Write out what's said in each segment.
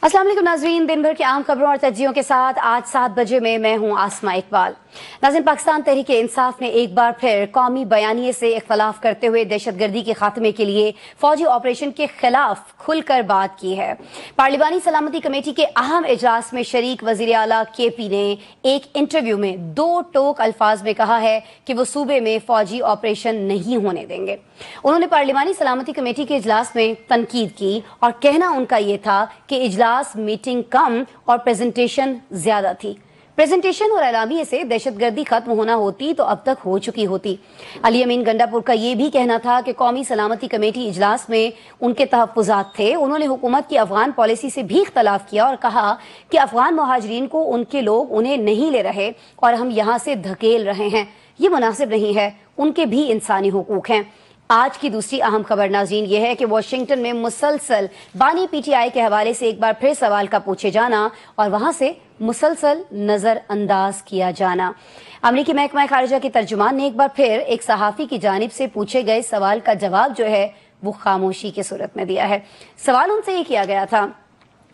अस्सलाम वालेकुम नाज़रीन, दिन भर की आम खबरों और तज्जियों के साथ आज 7 बजे में मैं हूं आसमा इकबाल। नाज़रीन, पाकिस्तान तहरीक इंसाफ ने एक बार फिर कौमी बयानिए से इख्तलाफ करते हुए दहशतगर्दी के खात्मे के लिए फौजी ऑपरेशन के खिलाफ खुलकर बात की है। पार्लिमानी सलामती कमेटी के अहम इजलास में शरीक वज़ीर आला KP ने एक इंटरव्यू में दो टोक अल्फाज में कहा है कि वो सूबे में फौजी ऑपरेशन नहीं होने देंगे। उन्होंने पार्लिमानी सलामती कमेटी के इजलास में तनकीद की और कहना उनका ये था कि इजलास मीटिंग कम और प्रेजेंटेशन ज्यादा थी। प्रेजेंटेशन और एलामिये से दहशतगर्दी खत्म होना होती तो अब तक हो चुकी होती। अली अमीन गंडापुर का ये भी कहना था कि कौमी सलामती कमेटी इजलास में उनके तहफ़्फ़ुज़ात थे। उन्होंने हुकूमत की अफगान पॉलिसी से भी इख्तलाफ किया और कहा कि अफगान मुहाजिरीन को उनके लोग उन्हें नहीं ले रहे और हम यहाँ से धकेल रहे हैं। ये मुनासिब नहीं है, उनके भी इंसानी हुकूक हैं। आज की दूसरी अहम खबर नाज़रीन ये है कि वाशिंगटन में मुसलसल बानी PTI के हवाले से एक बार फिर सवाल का पूछे जाना और वहां से मुसलसल नजरअंदाज किया जाना। अमरीकी महकमा खारिजा के तर्जुमान ने एक बार फिर एक सहाफ़ी की जानिब से पूछे गए सवाल का जवाब जो है वो खामोशी की सूरत में दिया है। सवाल उनसे ये किया गया था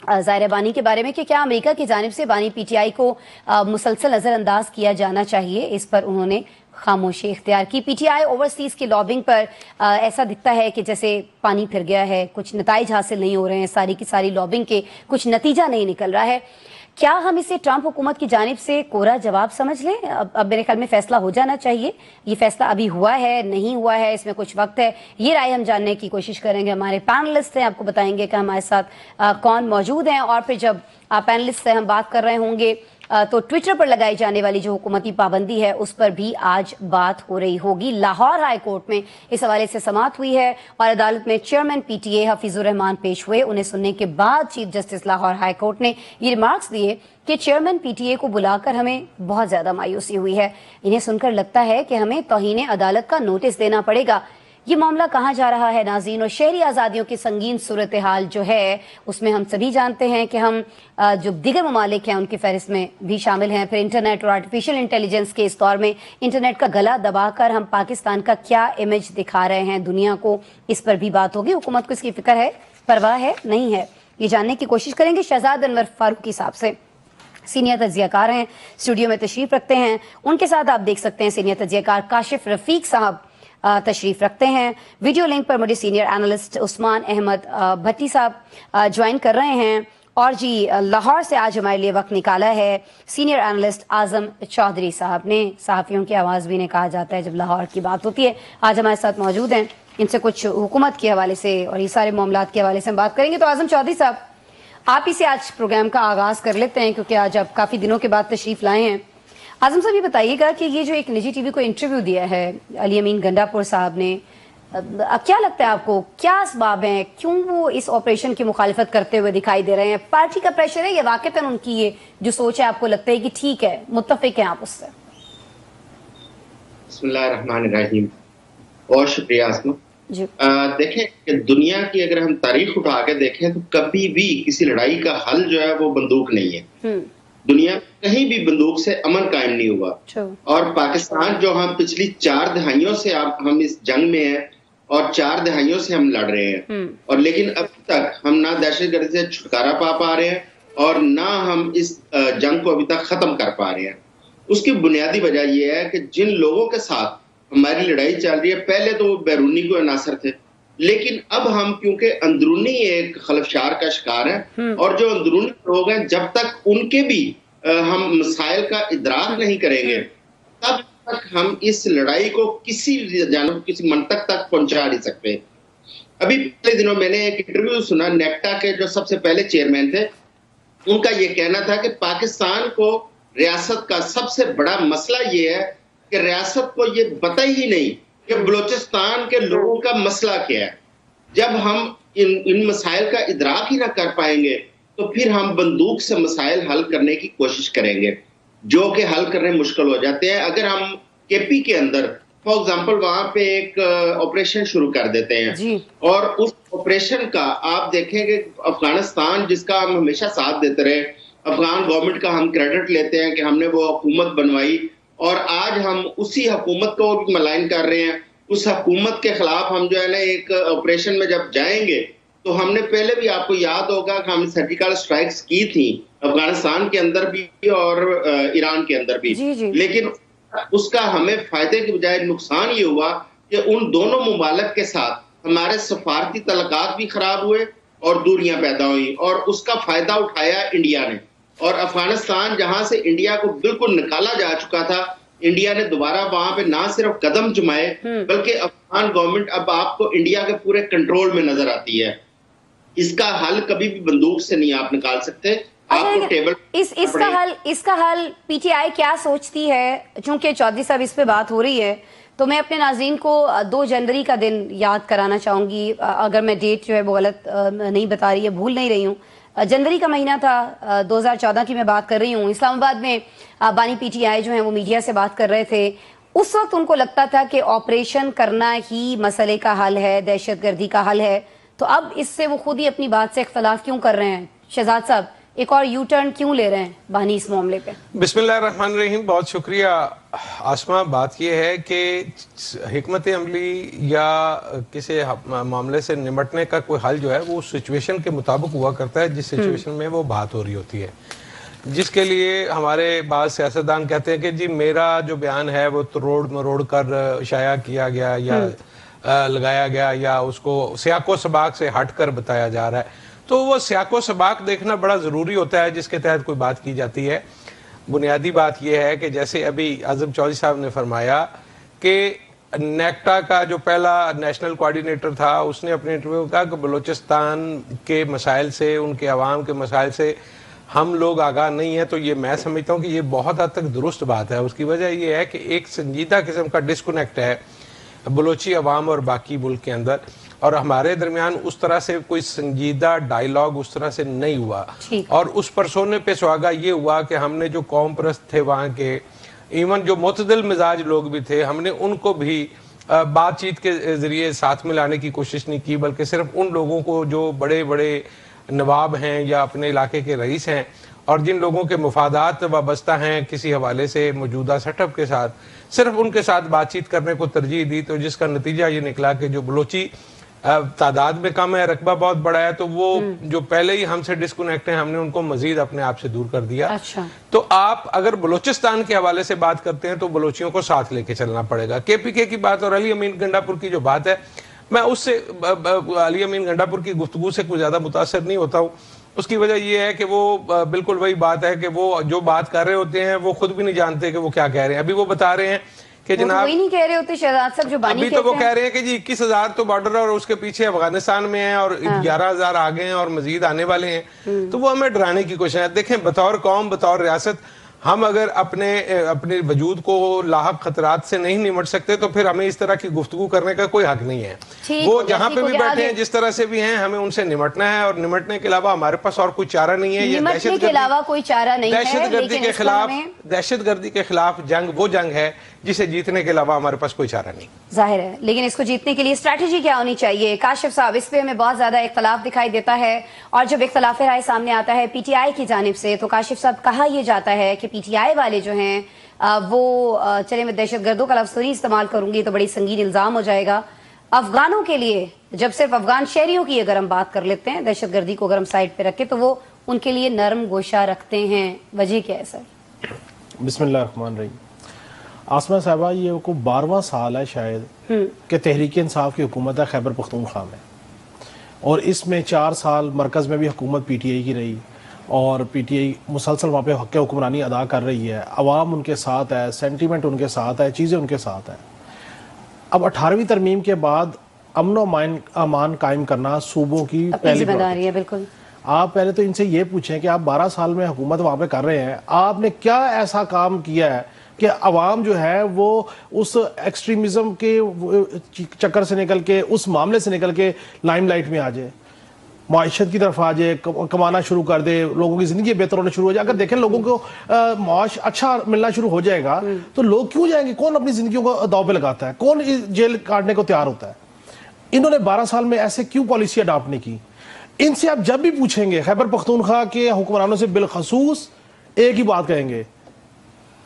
ज़ाहिर बानी के बारे में कि क्या अमेरिका की जानिब से बानी PTI को मुसलसल नज़रअंदाज किया जाना चाहिए। इस पर उन्होंने खामोशी इख्तियार की। PTI ओवरसीज़ की लॉबिंग पर ऐसा दिखता है कि जैसे पानी फिर गया है, कुछ नताइज हासिल नहीं हो रहे हैं, सारी की सारी लॉबिंग के कुछ नतीजा नहीं निकल रहा है। क्या हम इसे ट्रंप हुकूमत की जानिब से कोरा जवाब समझ लें? अब मेरे ख्याल में फैसला हो जाना चाहिए। ये फैसला अभी हुआ है, नहीं हुआ है, इसमें कुछ वक्त है। ये राय हम जानने की कोशिश करेंगे। हमारे पैनलिस्ट हैं, आपको बताएंगे कि हमारे साथ कौन मौजूद हैं। और फिर जब पैनलिस्ट से हम बात कर रहे होंगे तो ट्विटर पर लगाई जाने वाली जो हुकूमती पाबंदी है उस पर भी आज बात हो रही होगी। लाहौर हाई कोर्ट में इस हवाले से समाअत हुई है और अदालत में चेयरमैन PTA हफीजुर रहमान पेश हुए। उन्हें सुनने के बाद chief justice Lahore high court ने ये रिमार्क्स दिए कि चेयरमैन PTA को बुलाकर हमें बहुत ज्यादा मायूसी हुई है। इन्हें सुनकर लगता है कि हमें तौहीन अदालत का नोटिस देना पड़ेगा। ये मामला कहाँ जा रहा है नाज़रीन? और शहरी आज़ादियों की संगीन सूरत हाल जो है उसमें हम सभी जानते हैं कि हम जो दिगर ममालिक हैं उनकी फहरिस्त में भी शामिल हैं। फिर इंटरनेट और आर्टिफिशियल इंटेलिजेंस के इस दौर में इंटरनेट का गला दबाकर हम पाकिस्तान का क्या इमेज दिखा रहे हैं दुनिया को, इस पर भी बात होगी। हुकूमत को इसकी फिक्र है, परवाह है, नहीं है, ये जानने की कोशिश करेंगे शहजाद अनवर फारूकी साहब से। सीनियर तज्जियाकार हैं, स्टूडियो में तशरीफ रखते हैं। उनके साथ आप देख सकते हैं सीनियर तज्जियाकार काशिफ रफीक साहब तशरीफ रखते हैं। वीडियो लिंक पर मुझे सीनियर एनालिस्ट उस्मान अहमद भट्टी साहब ज्वाइन कर रहे हैं। और जी लाहौर से आज हमारे लिए वक्त निकाला है सीनियर एनालिस्ट आजम चौधरी साहब ने। सहाफ़ियों की आवाज़ भी ने कहा जाता है जब लाहौर की बात होती है। आज हमारे साथ मौजूद हैं, इनसे कुछ हुकूमत के हवाले से और ये सारे मामलात के हवाले से हम बात करेंगे। तो आजम चौधरी साहब, आप ही से आज प्रोग्राम का आगाज़ कर लेते हैं क्योंकि आज आप काफ़ी दिनों के बाद तशरीफ़ लाए हैं। आजम साहब, ये बताइएगा कि ये जो एक निजी TV को इंटरव्यू दिया है अली अमीन गंडापुर साहब ने, क्या लगता है आपको, क्या असबाब हैं, क्यों वो इस ऑपरेशन की मुखालिफत करते हुए दिखाई दे रहे हैं? पार्टी का प्रेशर है या वाकईतन उनकी ये जो सोच है आपको लगता है कि ठीक है, मुत्तफिक हैं आप उससे? बिस्मिल्लाहिर्रहमानिर्रहीम। बहुत शुक्रिया आसमा जी। देखें कि दुनिया की अगर हम तारीख उठा के देखें तो कभी भी किसी लड़ाई का हल जो है वो बंदूक नहीं है। दुनिया कहीं भी बंदूक से अमन कायम नहीं हुआ। और पाकिस्तान जो हम पिछली 4 दहाइयों से हम इस जंग में हैं और 4 दहाइयों से हम लड़ रहे हैं और लेकिन अब तक हम ना दहशतगर्दी से छुटकारा पा रहे हैं और ना हम इस जंग को अभी तक खत्म कर पा रहे हैं। उसकी बुनियादी वजह यह है कि जिन लोगों के साथ हमारी लड़ाई चल रही है, पहले तो वो बैरूनी को अनासर थे, लेकिन अब हम क्योंकि अंदरूनी एक खलफशार का शिकार है और जो अंदरूनी लोग हैं जब तक उनके भी हम मसाइल का इदराक नहीं करेंगे तब तक हम इस लड़ाई को किसी मंतक तक पहुंचा नहीं सकते। अभी पिछले दिनों मैंने एक इंटरव्यू सुना, नेक्टा के जो सबसे पहले चेयरमैन थे, उनका ये कहना था कि पाकिस्तान को रियासत का सबसे बड़ा मसला ये है कि रियासत को ये पता ही नहीं कि बलोचिस्तान के लोगों का मसला क्या है। जब हम इन मसाइल का इदराक ही ना कर पाएंगे तो फिर हम बंदूक से मसाइल हल करने की कोशिश करेंगे जो कि हल करने मुश्किल हो जाते हैं। अगर हम KP के अंदर फॉर एग्जांपल वहां पे एक ऑपरेशन शुरू कर देते हैं और उस ऑपरेशन का आप देखेंगे अफगानिस्तान जिसका हम हमेशा साथ देते रहे, अफगान गवर्नमेंट का हम क्रेडिट लेते हैं कि हमने वो हुकूमत बनवाई और आज हम उसी हुकूमत को भी मलाइन कर रहे हैं। उस हुकूमत के खिलाफ हम जो है ना एक ऑपरेशन में जब जाएंगे تو ہم نے پہلے بھی آپ کو یاد ہوگا کہ ہم نے سرجیکل اسٹرائکس کی تھی افغانستان کے اندر بھی اور ایران کے اندر بھی، لیکن اس کا ہمیں فائدے کے بجائے نقصان یہ ہوا کہ ان دونوں ممالک کے ساتھ ہمارے سفارتی تعلقات بھی خراب ہوئے اور دوریاں پیدا ہوئی، اور اس کا فائدہ اٹھایا انڈیا نے، اور افغانستان جہاں سے انڈیا کو بالکل نکالا جا چکا تھا، انڈیا نے دوبارہ وہاں پہ نہ صرف قدم جمائے بلکہ افغان گورنمنٹ اب آپ کو انڈیا کے پورے کنٹرول میں نظر آتی ہے۔ اس کا حل کبھی بھی بندوق سے نہیں آپ نکال سکتے، آپ کو ٹیبل اس کا حل پی ٹی آئی کیا سوچتی ہے؟ چونکہ چودھری صاحب اس پہ بات ہو رہی ہے تو میں اپنے ناظرین کو 2 جنوری کا دن یاد کرانا چاہوں گی، اگر میں ڈیٹ جو ہے وہ غلط نہیں بتا رہی ہے، بھول نہیں رہی ہوں، جنوری کا مہینہ تھا 2014 کی میں بات کر رہی ہوں۔ اسلام آباد میں بانی پی ٹی آئی جو ہیں وہ میڈیا سے بات کر رہے تھے، اس وقت ان کو لگتا تھا کہ آپریشن کرنا ہی مسئلے کا حل ہے، دہشت گردی کا حل ہے، تو اب اس سے وہ خود ہی اپنی بات سے اختلاف کیوں کر رہے ہیں؟ شہزاد صاحب ایک اور یو ٹرن کیوں لے رہے ہیں بانی اس معاملے پہ؟ بسم اللہ الرحمن الرحیم، بہت شکریہ آسما۔ بات یہ ہے کہ حکمت عملی یا کسی معاملے سے نمٹنے کا کوئی حل جو ہے وہ سچویشن کے مطابق ہوا کرتا ہے، جس سچویشن میں وہ بات ہو رہی ہوتی ہے، جس کے لیے ہمارے بعض سیاستدان کہتے ہیں کہ جی میرا جو بیان ہے وہ توڑ مروڑ کر شائع کیا گیا یا لگایا گیا یا اس کو سیاق و سباق سے ہٹ کر بتایا جا رہا ہے، تو وہ سیاق و سباق دیکھنا بڑا ضروری ہوتا ہے جس کے تحت کوئی بات کی جاتی ہے۔ بنیادی بات یہ ہے کہ جیسے ابھی اعظم چودھری صاحب نے فرمایا کہ نیکٹا کا جو پہلا نیشنل کوارڈینیٹر تھا اس نے اپنے انٹرویو میں کہا کہ بلوچستان کے مسائل سے، ان کے عوام کے مسائل سے ہم لوگ آگاہ نہیں ہیں، تو یہ میں سمجھتا ہوں کہ یہ بہت حد تک درست بات ہے۔ اس کی وجہ یہ ہے کہ ایک سنجیدہ قسم کا ڈسکنیکٹ ہے بلوچی عوام اور باقی ملک کے اندر، اور ہمارے درمیان اس طرح سے کوئی سنجیدہ ڈائیلاگ اس طرح سے نہیں ہوا، اور اس پر سونے پہ سہاگا یہ ہوا کہ ہم نے جو قوم پرست تھے وہاں کے، ایون جو معتدل مزاج لوگ بھی تھے، ہم نے ان کو بھی بات چیت کے ذریعے ساتھ میں لانے کی کوشش نہیں کی، بلکہ صرف ان لوگوں کو جو بڑے بڑے نواب ہیں یا اپنے علاقے کے رئیس ہیں اور جن لوگوں کے مفادات وابستہ ہیں کسی حوالے سے موجودہ سیٹ اپ کے ساتھ، صرف ان کے ساتھ بات چیت کرنے کو ترجیح دی، تو جس کا نتیجہ یہ نکلا کہ جو بلوچی تعداد میں کم ہے، رقبہ بہت بڑا ہے، تو وہ جو پہلے ہی ہم سے ڈسکنیکٹ ہیں، ہم نے ان کو مزید اپنے آپ سے دور کر دیا۔ تو آپ اگر بلوچستان کے حوالے سے بات کرتے ہیں تو بلوچیوں کو ساتھ لے کے چلنا پڑے گا۔ کے پی کے کی بات اور علی امین گنڈا پور کی جو بات ہے، میں اس سے علی امین گنڈا پور کی گفتگو سے کوئی زیادہ متاثر نہیں ہوتا ہوں۔ اس کی وجہ یہ ہے کہ وہ بالکل وہی بات ہے کہ وہ جو بات کر رہے ہوتے ہیں وہ خود بھی نہیں جانتے کہ وہ کیا کہہ رہے ہیں۔ ابھی وہ بتا رہے ہیں کہ جناب وہی نہیں کہہ رہے ہوتے شہزاد صاحب جو بانی ابھی تو وہ کہہ رہے ہیں کہ جی 21,000 تو بارڈر اور اس کے پیچھے افغانستان میں ہیں اور 11,000 آگے ہیں اور مزید آنے والے ہیں، تو وہ ہمیں ڈرانے کی کوشش ہے۔ دیکھیں، بطور قوم، بطور ریاست، ہم اگر اپنے وجود کو لاحق خطرات سے نہیں نمٹ سکتے تو پھر ہمیں اس طرح کی گفتگو کرنے کا کوئی حق نہیں ہے۔ وہ جہاں پہ بھی بیٹھے ہیں، جس طرح سے بھی ہیں، ہمیں ان سے نمٹنا ہے، اور نمٹنے کے علاوہ ہمارے پاس اور کوئی چارہ نہیں ہے۔ نمٹنے کے علاوہ کوئی چارہ نہیں ہے، دہشت گردی کے خلاف جنگ وہ جنگ ہے جسے جیتنے کے علاوہ ہمارے پاس کوئی چارہ نہیں، ظاہر ہے۔ لیکن اس کو جیتنے کے لیے اسٹریٹجی کیا ہونی چاہیے؟ کاشف صاحب، اس پہ ہمیں بہت زیادہ اختلاف دکھائی دیتا ہے، اور جب اختلاف رائے سامنے آتا ہے پی ٹی آئی کی جانب سے تو کاشف صاحب کہا یہ جاتا ہے کہ پی ٹی آئی والے جو ہیں وہ چلے میں دہشت گردوں کا لفظ نہیں استعمال کروں گی تو بڑی سنگین الزام ہو جائے گا، افغانوں کے لیے، جب صرف افغان شہریوں کی اگر ہم بات کر لیتے ہیں، دہشت گردی کو اگر ہم سائڈ پہ رکھیں تو وہ ان کے لیے نرم گوشہ رکھتے ہیں، وجہ کیا ہے سر؟ بسم اللہ الرحمن الرحیم۔ آسمہ صاحبہ، یہ کو 12واں سال ہے شاید کہ تحریک انصاف کی حکومت ہے خیبر پختونخوا میں، اور اس میں 4 سال مرکز میں بھی حکومت پی ٹی آئی کی رہی، اور پی ٹی آئی مسلسل وہاں پہ حق حکمرانی ادا کر رہی ہے، عوام ان کے ساتھ ہے، سینٹیمنٹ ان کے ساتھ ہے، چیزیں ان کے ساتھ ہیں۔ اب 18ویں ترمیم کے بعد امن و امان قائم کرنا صوبوں کی پہلی ذمہ داری ہے۔ بالکل، آپ پہلے تو ان سے یہ پوچھیں کہ آپ 12 سال میں حکومت وہاں پہ کر رہے ہیں، آپ نے کیا ایسا کام کیا ہے کہ عوام جو ہے وہ اس ایکسٹریمزم کے چکر سے نکل کے، اس معاملے سے نکل کے لائم لائٹ میں آ جائے، معیشت کی طرف آ جائے، کمانا شروع کر دے، لوگوں کی زندگی بہتر ہونا شروع ہو جائے۔ اگر دیکھیں لوگوں کو معاش اچھا ملنا شروع ہو جائے گا تو لوگ کیوں جائیں گے؟ کون اپنی زندگیوں کو داؤ پہ لگاتا ہے؟ کون جیل کاٹنے کو تیار ہوتا ہے؟ انہوں نے 12 سال میں ایسے کیوں پالیسی اڈاپٹ نہیں کی؟ ان سے آپ جب بھی پوچھیں گے خیبر پختونخوا کے حکمرانوں سے بالخصوص ایک ہی بات کہیں گے،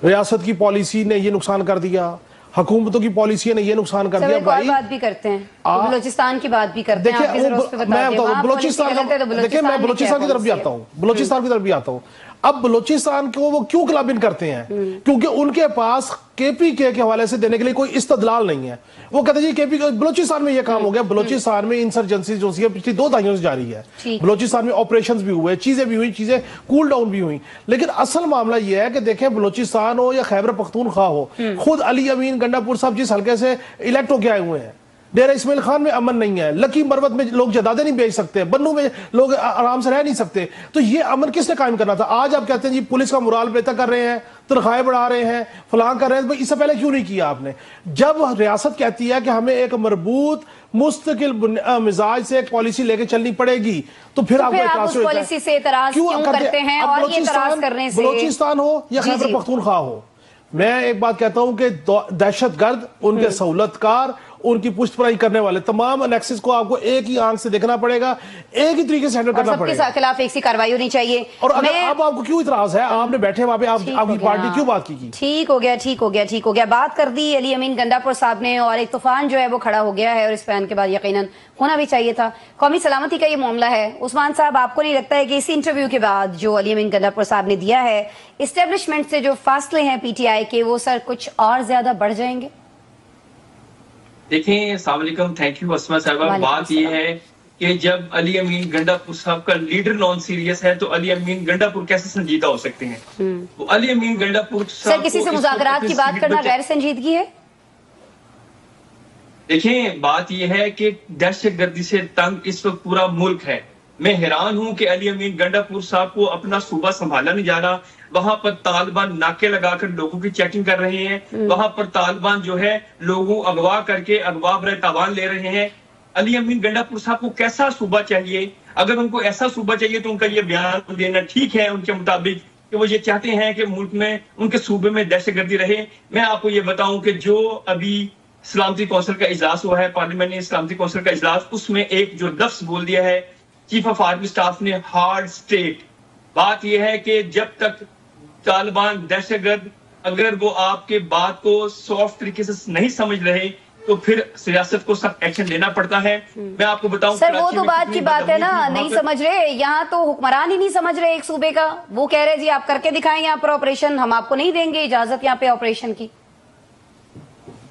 ریاست کی پالیسی نے یہ نقصان کر دیا، हुकूमतों की पॉलिसियों ने ये नुकसान कर दिया भाई। बात भी करते हैं, बलूचिस्तान की बात भी करते हैं। देखिए मैं बताऊं बलूचिस्तान, देखिए मैं बलूचिस्तान की तरफ भी आता हूँ, बलूचिस्तान की तरफ भी आता हूँ। अब बलूचिस्तान को वो क्यों क्लबिंग करते हैं? क्योंकि उनके पास KPK के हवाले से देने के लिए कोई इस्तदलाल नहीं है। वो कहते हैं जी KPK, बलूचिस्तान में ये काम हो गया, बलूचिस्तान में इंसर्जेंसी जो है पिछली 2 दहाइयों से जारी है, बलूचिस्तान में ऑपरेशंस भी हुए, चीजें भी हुई, चीजें कूल डाउन भी हुई। लेकिन असल मामला ये है कि देखें बलूचिस्तान हो या खैबर पख्तूनख्वा हो, खुद अली अमीन गंडापुर साहब जिस हल्के से इलेक्ट होके आए हुए हैं, डेरा इस्माइल खान में अमन नहीं है, लकी मरवत में लोग जदादे नहीं बेच सकते, बन्नू में लोग आराम से रह नहीं सकते, तो ये अमन किसने कायम करना था? आज आप कहते हैं जी पुलिस का मुराल बेहतर कर रहे हैं, तनख्वाहें बढ़ा रहे हैं, फलां कर रहे हैं, इससे पहले क्यों नहीं किया आपने? जब रियासत कहती है कि हमें एक मरबूत मुस्तकिल मिजाज से एक पॉलिसी लेके चलनी पड़ेगी, तो फिर आपको उस पॉलिसी से एतराज क्यों करते हैं? और ये एतराज करने से बलूचिस्तान हो या खैबर पख्तूनख्वा हो, मैं एक बात कहता हूं कि दहशतगर्द, उनके सहूलतकार, उनकी पुष्टपराई करने वाले तमाम एनेक्सिस को आपको एक ही आंख से देखना पड़ेगा, एक ही तरीके से हैंडल करना पड़ेगा। सबके खिलाफ एक सी कार्रवाई होनी चाहिए। और अगर अब आपको क्यों इतराज है, आपने बैठे वहां पे आपकी पार्टी क्यों बात की? ठीक हो गया, बात कर दी अली अमीन गंडापुर साहब ने, और एक तूफान जो है वो खड़ा हो गया है, और इस बयान के बाद यकीनन होना भी चाहिए था। कौमी सलामती का ये मामला है। उस्मान साहब, आपको नहीं लगता है कि इस इंटरव्यू के बाद जो अली अमीन गंडापुर साहब ने दिया है, इस्टेब्लिशमेंट से जो फासले हैं PTI के, वो सर कुछ और ज्यादा बढ़ जाएंगे? देखें, अस्सलाम वालेकुम, थैंक यू अस्मा साहबा। बात ये है कि जब अली अमीन गंडापुर साहब का लीडर नॉन सीरियस है, तो अली अमीन गंडापुर कैसे संजीदा हो सकते हैं? तो अली अमीन गंडापुर सर, किसी से मुज़ाकरात की बात करना गैर संजीदगी है? देखें, बात यह है कि दहशतगर्दी से तंग इस वक्त पूरा मुल्क है। मैं हैरान हूं कि अली अमीन गंडापुर साहब को अपना सूबा संभाला नहीं जा रहा। वहां पर तालिबान नाके लगाकर लोगों की चेकिंग कर रहे हैं, वहां पर तालिबान जो है लोगों अगवा करके अगवा बरे तावान ले रहे हैं। अली अमीन गंडापुर साहब को कैसा सूबा चाहिए? अगर उनको ऐसा सूबा चाहिए तो उनका ये बयान देना ठीक है उनके मुताबिक कि वो ये चाहते हैं कि मुल्क में, उनके सूबे में दहशतगर्दी रहे। मैं आपको ये बताऊं कि जो अभी सलामती कौंसिल का इजलास हुआ है, पार्लियामेंट्री सलामती कौंसिल का इजलास, उसमें एक जो लफ्ज बोल दिया है चीफ ऑफ आर्मी स्टाफ ने, हार्ड स्टेट। बात यह है कि जब तक तालिबान दहशतगर्द, अगर वो आपके बात को सॉफ्ट तरीके से नहीं समझ रहे, तो फिर सियासत को सख्त एक्शन लेना पड़ता है। मैं आपको बताऊं सर, वो तो बात की बात है ना, नहीं समझ रहे। यहाँ तो हुक्मरान ही नहीं समझ रहे एक सूबे का। वो कह रहे जी आप करके दिखाएं यहाँ पर ऑपरेशन, हम आपको नहीं देंगे इजाजत यहाँ पे ऑपरेशन की।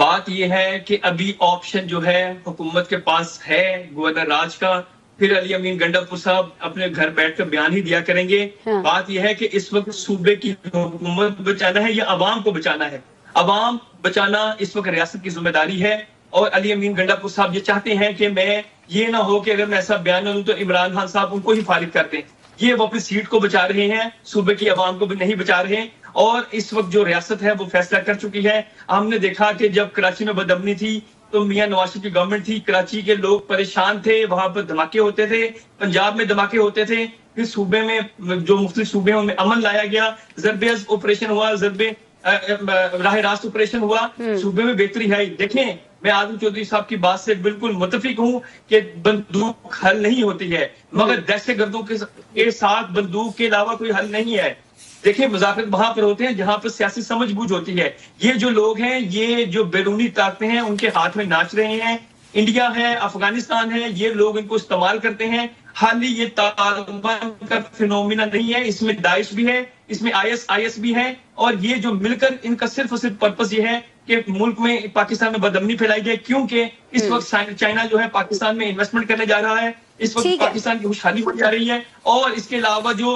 बात यह है कि अभी ऑप्शन जो है हुकूमत के पास है, गवर्नर राज का, फिर अली अमीन गंडापुर साहब अपने घर बैठकर बयान ही दिया करेंगे। बात यह है कि इस वक्त सूबे की हुकूमत बचाना है या अवाम को बचाना है? अवाम बचाना इस वक्त रियासत की जिम्मेदारी है, और अली अमीन गंडापुर साहब ये चाहते हैं कि मैं ये ना हो कि अगर मैं ऐसा बयान दूं तो इमरान खान साहब उनको ही फारिग करते हैं। ये वो अपनी सीट को बचा रहे हैं, सूबे की अवाम को भी नहीं बचा रहे हैं। और इस वक्त जो रियासत है वो फैसला कर चुकी है। हमने देखा कि जब कराची में बदअमनी थी तो मियां नवाज शरीफ की गवर्नमेंट थी, कराची के लोग परेशान थे, वहां पर धमाके होते थे, पंजाब में धमाके होते थे, फिर सूबे में जो मुख्तलिफ सूबे हैं उनमें अमन लाया गया, ज़रबे ऑपरेशन हुआ, ज़रबे राह रास्त ऑपरेशन हुआ, सूबे में बेहतरी आई। देखें, मैं आजम चौधरी साहब की बात से बिल्कुल मुत्तफिक हूं कि बंदूक हल नहीं होती है, मगर दहशतगर्दों के साथ बंदूक के अलावा कोई हल नहीं है। देखिए, मुज़ाकरात वहां पर होते हैं जहां पर सियासी समझबूझ होती है। ये जो लोग हैं, ये जो बैरूनी ताकतें हैं, उनके हाथ में नाच रहे हैं। इंडिया है, अफगानिस्तान है, ये लोग इनको इस्तेमाल करते हैं। हाल ही ये तालिबान का फिनोमिना नहीं है, इसमें दाइश भी है, इसमें IS भी है, और ये जो मिलकर इनका सिर्फ और सिर्फ पर्पस ये है कि मुल्क में, पाकिस्तान में बदअमनी फैलाई जाए। क्योंकि इस वक्त चाइना जो है पाकिस्तान में इन्वेस्टमेंट करने जा रहा है, इस वक्त पाकिस्तान की खुशहाली हो जा रही है। और इसके अलावा जो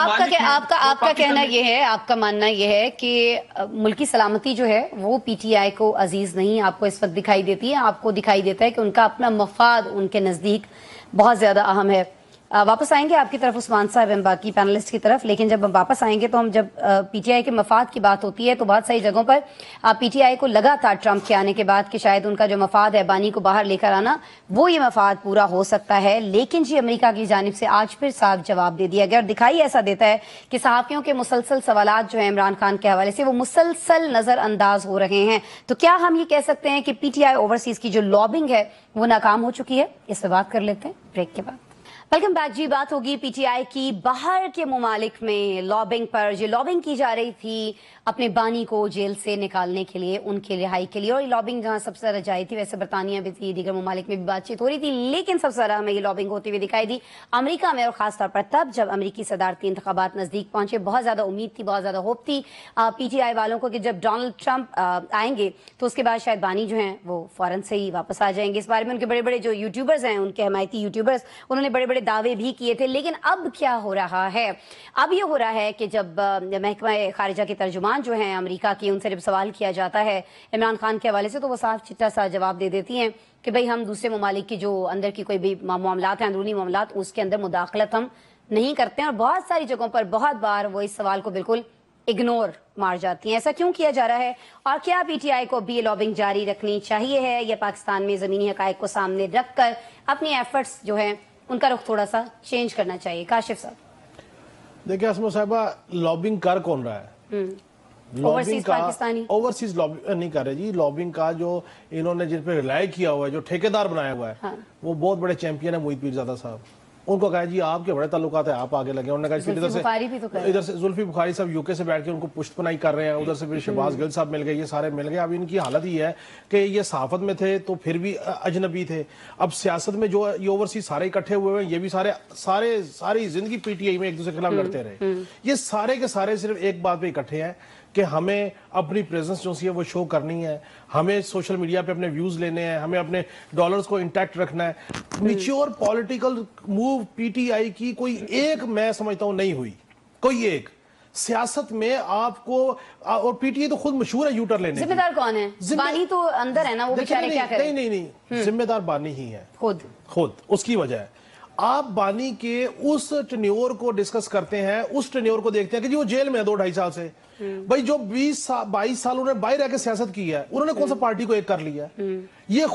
आपका कहना यह है, आपका मानना यह है कि मुल्की सलामती जो है वो PTI को अजीज नहीं आपको इस वक्त दिखाई देती है। आपको दिखाई देता है कि उनका अपना मफाद उनके नजदीक बहुत ज्यादा अहम है। वापस आएंगे आपकी तरफ उस्मान साहब एवं बाकी पैनलिस्ट की तरफ, लेकिन जब हम वापस आएंगे तो हम जब PTI के मफाद की बात होती है तो बहुत सारी जगहों पर PTI को लगा था ट्रंप के आने के बाद कि शायद उनका जो मफाद है बानी को बाहर लेकर आना, वो ये मफाद पूरा हो सकता है। लेकिन जी अमेरिका की जानिब से आज फिर साफ जवाब दे दिया गया और दिखाई ऐसा देता है कि सहाफ़ियों के मुसलसल सवालात जो है इमरान खान के हवाले से वो मुसलसल नजरअंदाज हो रहे हैं। तो क्या हम ये कह सकते हैं कि PTI ओवरसीज की जो लॉबिंग है वो नाकाम हो चुकी है? इस पर बात कर लेते हैं ब्रेक के बाद। वेलकम बैक जी। बात होगी पीटीआई की बाहर के ममालिक में लॉबिंग पर। जो लॉबिंग की जा रही थी अपने बानी को जेल से निकालने के लिए, उनके रिहाई के लिए, और ये लॉबिंग जहां सबसे ज्यादा जारी थी, वैसे बरतानिया भी थी, दीगर ममालिक में भी बातचीत हो रही थी, लेकिन सबसे ज्यादा हमें ये लॉबिंग होती हुई दिखाई दी अमेरिका में, और खासतौर पर तब जब अमेरिकी सदारती इंतखाबात नजदीक पहुंचे। बहुत ज्यादा उम्मीद थी, बहुत ज्यादा होप थी पीटीआई वालों को कि जब डोनाल्ड ट्रंप आएंगे तो उसके बाद शायद बानी जो है वो फौरन से ही वापस आ जाएंगे। इस बारे में उनके बड़े बड़े जो यूट्यूबर्स हैं, उनके हमायती यूट्यूबर्स, उन्होंने बड़े बड़े दावे भी किए थे। लेकिन अब क्या हो रहा है? अब ये हो रहा है कि जब महकमा खारिजा के तर्जुमान जो हैं अमेरिका की, उनसे जब सवाल किया जाता है इमरान खान के हवाले से, तो वो साफ चिट्टा सा जवाब दे देती हैं कि भाई हम दूसरे ममालिक की जो अंदर की कोई भी मामलात हैं, अंदरूनी मामलात, उसके अंदर मुदाखलत हम नहीं करते हैं। और बहुत सारी जगहों पर बहुत बार वो इस सवाल को बिल्कुल इग्नोर मार जाती हैं। ऐसा क्यों किया जा रहा है, और क्या पीटीआई को भी ये लॉबिंग जारी रखनी चाहिए है, या पाकिस्तान में जमीनी हकायक को सामने रखकर अपनी एफर्ट्स जो है उनका रुख थोड़ा सा चेंज करना चाहिए? काशिफ साहब देखिए आसमा साहिबा, लॉबिंग कर कौन रहा है? लॉबिंग का ओवरसीज लॉबिंग नहीं कर रहे जी। लॉबिंग का जो इन्होंने जिन पे रिलाय किया हुआ है, जो ठेकेदार बनाया हुआ है, हाँ। वो बहुत बड़े चैंपियन है मोहित पीरजादा साहब। उनको कहा जी आपके बड़े ताल्लुकात है, आप आगे लगे। उन्होंने कहा इधर से जुल्फी बुखारी साहब यूके से बैठ के उनको पुष्टपनाही कर रहे हैं, उधर से फिर शहबाज गिल साहब मिल गए, ये सारे मिल गए। अब इनकी हालत ये है कि ये सहाफत में थे तो फिर भी अजनबी थे, अब सियासत में जो ये ओवरसीज सारे इकट्ठे हुए हैं, ये भी सारी जिंदगी पीटीआई में एक दूसरे के खिलाफ लड़ते रहे। ये सारे के सारे सिर्फ एक बात पे इकट्ठे हैं कि हमें अपनी प्रेजेंस जो है वो शो करनी है, हमें सोशल मीडिया पे अपने व्यूज लेने हैं, हमें अपने डॉलर्स को इंटैक्ट रखना है। मैच्योर पॉलिटिकल मूव पीटीआई की कोई एक, मैं समझता हूं, नहीं हुई कोई एक। सियासत में आपको, और पीटीआई तो खुद मशहूर है यूटर लेने। जिम्मेदार कौन है? बानी तो अंदर है ना, वो बेचारे क्या करें? नहीं, जिम्मेदार बानी ही है खुद। उसकी वजह है आप बानी के उस टेन्योर को डिस्कस करते हैं, उस टेन्योर को देखते हैं कि जी वो जेल में है 2-2.5 साल से। भाई जो 22 साल उन्होंने बाहर रह के सियासत की है, उन्होंने कौन सा पार्टी को एक कर लिया? ये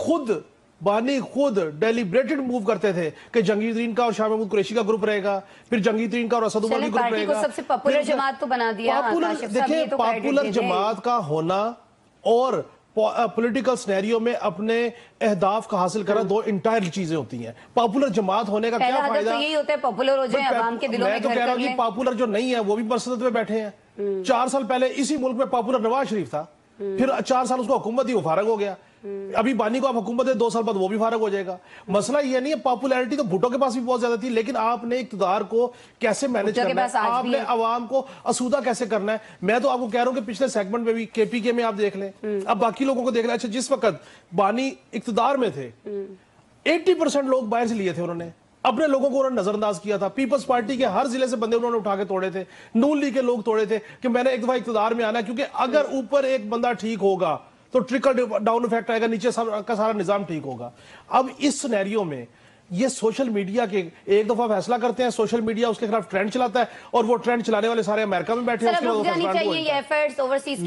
बानी खुद डेलिब्रेटेड मूव करते थे कि जंगीदरीन का और शाह महमूद कुरैशी का ग्रुप रहेगा, फिर जंगीदरीन का और असद उमर का ग्रुप रहेगा। सबसे पॉपुलर जमात तो बना दिया। देखिए पॉपुलर जमात का होना और पॉलिटिकल सिनेरियो में अपने अहदाफ का हासिल करना दो इंटायर चीजें होती हैं। पॉपुलर जमात होने का क्या फायदा? तो यही होता है पॉपुलर हो जाए, आवाम के दिलों में। मैं तो कह रहा हूं कि पॉपुलर जो नहीं है वो भी बरसत में बैठे हैं। 4 साल पहले इसी मुल्क में पॉपुलर नवाज शरीफ था, फिर 4 साल उसको हुकूमत दी, वो फारग हो गया। अभी बानी को आप हुकूमत दे 2 साल बाद वो भी फारग हो जाएगा। मसला ये नहीं है, पॉपुलैरिटी तो भुट्टो के पास भी बहुत ज्यादा थी, लेकिन आपने इक्तदार को कैसे मैनेज करना है, आपने अवाम को असुदा कैसे करना है। मैं तो आपको कह रहा हूं कि पिछले सेगमेंट में भी केपीके में आप देख लें, अब बाकी लोगों को देख लें। अच्छा, जिस वक्त बानी इक्तदार में थे 80% लोग बाहर से लिए थे, उन्होंने अपने लोगों को उन्होंने नजरअंदाज किया था। पीपल्स पार्टी के हर जिले से बंदे उन्होंने उठा के तोड़े थे, नून लीग के लोग तोड़े थे कि मैंने एक दफा इक्तदार में आना, क्योंकि अगर ऊपर एक बंदा ठीक होगा तो ट्रिकल डाउन इफेक्ट आएगा, नीचे का सारा निजाम ठीक होगा। अब इस सिनेरियो में ये सोशल मीडिया के एक दफा फैसला करते हैं, सोशल मीडिया उसके खिलाफ ट्रेंड चलाता है, और वो ट्रेंड चलाने वाले सारे अमेरिका में बैठे हैं। ओवरसीज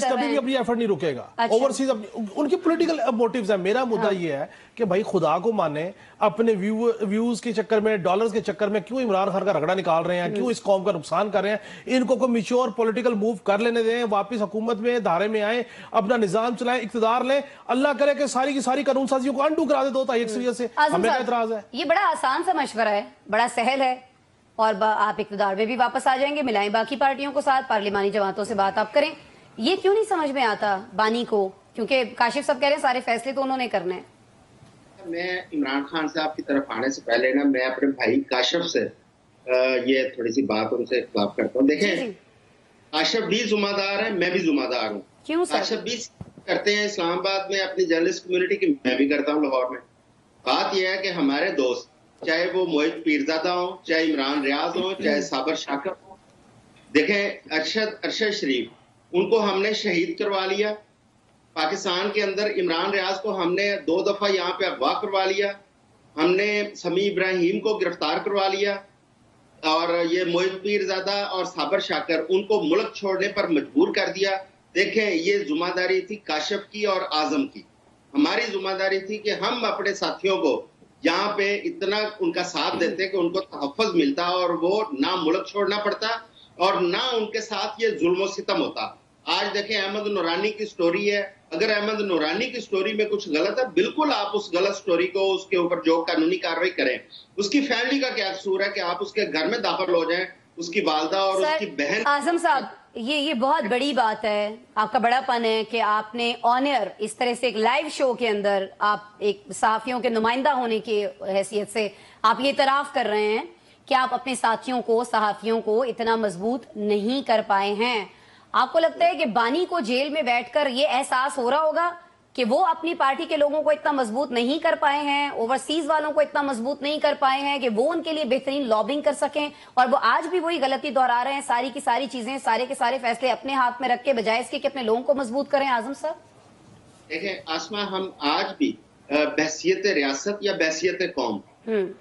कभी भी अपनी एफर्ट नहीं रुकेगा। ओवरसीज उनकी पॉलिटिकल मोटिव्स है। मेरा मुद्दा ये है कि भाई खुदा को माने, अपने व्यूज के चक्कर में, डॉलर्स के चक्कर में क्यों इमरान खान का रगड़ा निकाल रहे हैं, क्यों इस कौम का नुकसान कर रहे हैं? इनको को मैच्योर पॉलिटिकल मूव कर लेने दें, वापस हुकूमत में धारे में आए, अपना निजाम चलाएं, इक्तदार लें। अल्लाह करे कि सारी की सारी कानून साजियों को अंडू करा दे 2 तारीख से। हमें एतराज है। ये बड़ा आसान सा मशवरा है, बड़ा सहल है, और आप इक्तदार में भी वापस आ जाएंगे, मिलाएं बाकी पार्टियों को साथ, पार्लिमानी जमातों से बात आप करें। ये क्यों नहीं समझ में आता बानी को? क्योंकि काशिफ साहब कह रहे हैं सारे फैसले तो उन्होंने करने हैं। मैं इमरान खान साहब की तरफ आने से पहले ना, मैं अपने भाई काशिफ से ये थोड़ी सी बात उनसे इख्तिलाफ करता हूँ। देखें, काशिफ भी जुम्मेदार है, मैं भी जुम्मेदार हूँ। क्यों सर? काशिफ भी करते हैं इस्लामाबाद में अपनी जर्नलिस्ट कम्युनिटी की, मैं भी करता हूँ लाहौर में। बात यह है कि हमारे दोस्त, चाहे वो मोहित पीरजादा हो, चाहे इमरान रियाज हो, चाहे साबर शाकर हो, देखें अरशद शरीफ, उनको हमने शहीद करवा लिया। पाकिस्तान के अंदर इमरान रियाज को हमने 2 दफा यहाँ पे अगवा करवा लिया, हमने समी इब्राहिम को गिरफ्तार करवा लिया, और ये मोहित पीरजादा और साबर शाकर, उनको मुल्क छोड़ने पर मजबूर कर दिया। देखें, ये जिम्मेदारी थी काशिफ की और आजम की। हमारी जिम्मेदारी थी कि हम अपने साथियों को यहाँ पे इतना उनका साथ देते कि उनको तहफ़्फ़ुज़ मिलता, और वो ना मुल्क छोड़ना पड़ता और ना उनके साथ ये जुल्म सितम होता। आज देखें, अहमद नूरानी की स्टोरी है, अगर अहमद नूरानी की स्टोरी में कुछ गलत है, बिल्कुल आप उस गलत स्टोरी को उसके ऊपर जो कानूनी कार्रवाई करें। उसकी फैमिली का क्या कसूर है कि आप उसके घर में दाखिल हो जाएं, उसकी वालदा और उसकी बहन। आजम साहब, ये बहुत बड़ी बात है, आपका बड़ापन है कि आपने ऑन एयर इस तरह से एक लाइव शो के अंदर आप एक सहाफियों के नुमाइंदा होने की हैसियत से आप ये इतराफ कर रहे हैं कि आप अपने साथियों को, सहाफियों को इतना मजबूत नहीं कर पाए हैं। आपको लगता है कि बानी को जेल में बैठकर ये एहसास हो रहा होगा कि वो अपनी पार्टी के लोगों को इतना मजबूत नहीं कर पाए हैं, ओवरसीज वालों को इतना मजबूत नहीं कर पाए हैं कि वो उनके लिए बेहतरीन लॉबिंग कर सकें, और वो आज भी वही गलती दोहरा रहे हैं, सारी की सारी चीजें, सारे के सारे फैसले अपने हाथ में रख के, बजाय इसके कि अपने लोगों को मजबूत करें। आजम साहब देखें आसमा, हम आज भी बहसियत रियासत या बहसियत कौम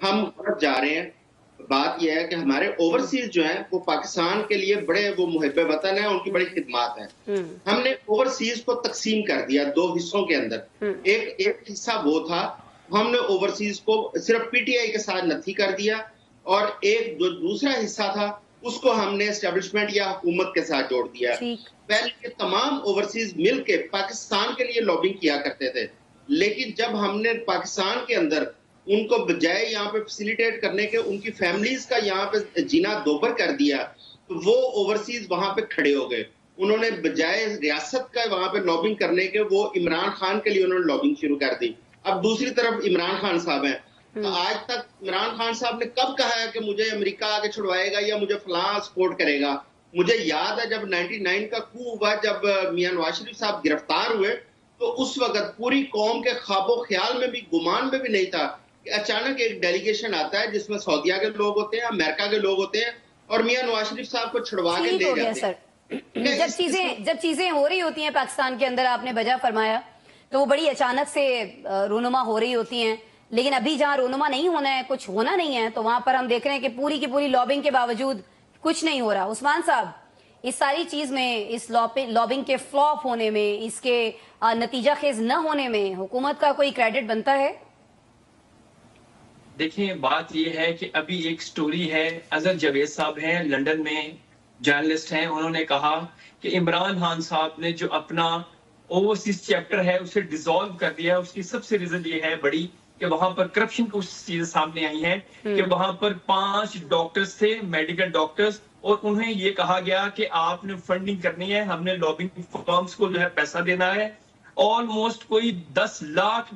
हम जा रहे हैं। बात यह है कि हमारे ओवरसीज जो हैं वो पाकिस्तान के लिए बड़े वो मुहिब्बे वतन है, उनकी बड़ी खिदमत है। हमने ओवरसीज को तकसीम कर दिया दो हिस्सों के अंदर। एक हिस्सा वो था, हमने ओवरसीज को सिर्फ पीटीआई के साथ नथी कर दिया, और एक जो दूसरा हिस्सा था उसको हमने एस्टेब्लिशमेंट या हुकूमत के साथ जोड़ दिया। पहले के तमाम ओवरसीज मिल के पाकिस्तान के लिए लॉबिंग किया करते थे, लेकिन जब हमने पाकिस्तान के अंदर उनको बजाय यहाँ पे फैसिलिटेट करने के उनकी फैमिलीज का यहाँ पे जीना दोबर कर दिया, तो वो ओवरसीज वहां पे खड़े हो गए। उन्होंने बजाय रियासत का वहां पे लॉबिंग करने के, वो इमरान खान के लिए उन्होंने लॉबिंग शुरू कर दी। अब दूसरी तरफ इमरान खान साहब हैं, तो आज तक इमरान खान साहब ने कब कहा है कि मुझे अमेरिका आके छुड़वाएगा या मुझे फलां सपोर्ट करेगा? मुझे याद है जब 99 का coup हुआ, जब मियां नवाज शरीफ साहब गिरफ्तार हुए, तो उस वक्त पूरी कौम के ख्वाबो ख्याल में भी, गुमान में भी नहीं था कि अचानक एक डेलीगेशन आता है जिसमें सऊदीया के लोग होते हैं, अमेरिका के लोग होते हैं, और मियां नवाज शरीफ साहब को छुड़वा के ले जाते हैं। जब चीजें हो रही होती हैं पाकिस्तान के अंदर, आपने वजह फरमाया, तो वो बड़ी अचानक से रोनुमा हो रही होती हैं, लेकिन अभी जहां रोनुमा नहीं होना है, कुछ होना नहीं है, तो वहां पर हम देख रहे हैं कि पूरी की पूरी लॉबिंग के बावजूद कुछ नहीं हो रहा। उस्मान साहब, इस सारी चीज में, इस लॉबिंग के फ्लॉप होने में, इसके नतीजा खेज न होने में हुकूमत का कोई क्रेडिट बनता है? देखिए, बात यह है कि अभी एक स्टोरी है, अजहर जावेद साहब हैं, लंदन में जर्नलिस्ट हैं, उन्होंने कहा कि इमरान खान साहब ने जो अपना ओवरसीज चैप्टर है उसे डिसॉल्व कर दिया। उसकी सबसे रीजन ये है बड़ी कि वहां पर करप्शन की चीजें सामने आई हैं कि वहां पर 5 डॉक्टर्स थे, मेडिकल डॉक्टर्स, और उन्हें ये कहा गया कि आपने फंडिंग करनी है, हमने लॉबिंग फर्म्स को जो है पैसा देना है। ऑलमोस्ट कोई $10 लाख